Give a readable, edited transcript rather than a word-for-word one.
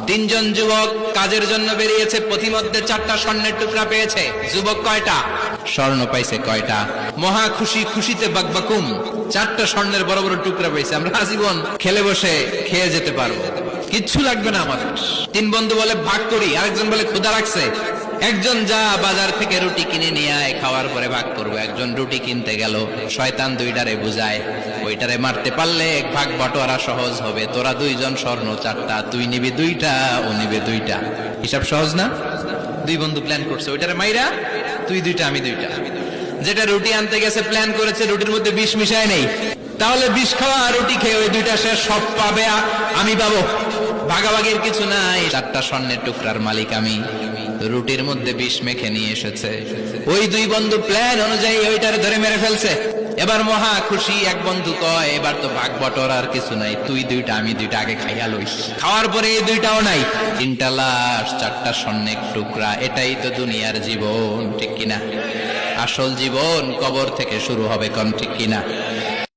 তিনজন যুবক কাজের জন্য বেরিয়েছে, পথিমধ্যে 4টা স্বর্ণের টুকরা পেয়েছে। যুবক কয়টা? স্বর্ণ পাইছে কয়টা? মহা খুশি, খুশিতে বাকবাকুম। 4টা স্বর্ণের বড় বড় টুকরা পাইছে, আমরা আজীবন খেলে বসে খেয়ে যেতে পারবো, কিচ্ছু লাগবে না আমাদের। 3 বন্ধু বলে ভাগ করি, আরেকজন বলে ক্ষুধা লাগছে, একজন যা বাজার থেকে রুটি কিনে নিয়ে আয়, খাওয়ার পরে ভাগ করবো। একজন রুটি কিনতে গেল, শয়তান 2টারে বুঝায়, ওইটারে মারতে পারলে ভাগ বাটোয়ারা সহজ হবে। তোরা 2 জন স্বর্ণ 4টা, তুই নিবি 2টা, ও নিবে 2টা। হিসাব সহজ না? 2 বন্ধু প্ল্যান করছে, ওইটারে মাইরা তুই 2টা আমি 2টা। যেটা রুটি আনতে গেছে প্ল্যান করেছে রুটির মধ্যে বিষ মিশায় নেই, তাহলে বিষ খাওয়া রুটি খেয়ে ওই 2টা সে সব পাবে, আমি পাবো। ভাগাভাগির কিছু নাই, 4টা স্বর্ণের টুকরার মালিক আমি। রুটির মধ্যে বিষ মেখে নিয়ে এসেছে, ওই 2 বন্ধু প্ল্যান অনুযায়ী ওইটারে ধরে মেরে ফেলছে। এবার মহা খুশি। এক বন্ধু কয়, এবার তো ভাগ বটর আর কিছু নাই, তুই 2টা আমি 2টা, আগে খাইয়া লইস। খাওয়ার পরে এই 2টাও নাই, 3টা লাশ, 4টা স্বর্ণের টুকরা। এটাই তো দুনিয়ার জীবন, ঠিক কিনা? আসল জীবন কবর থেকে শুরু হবে, কোন ঠিক কিনা?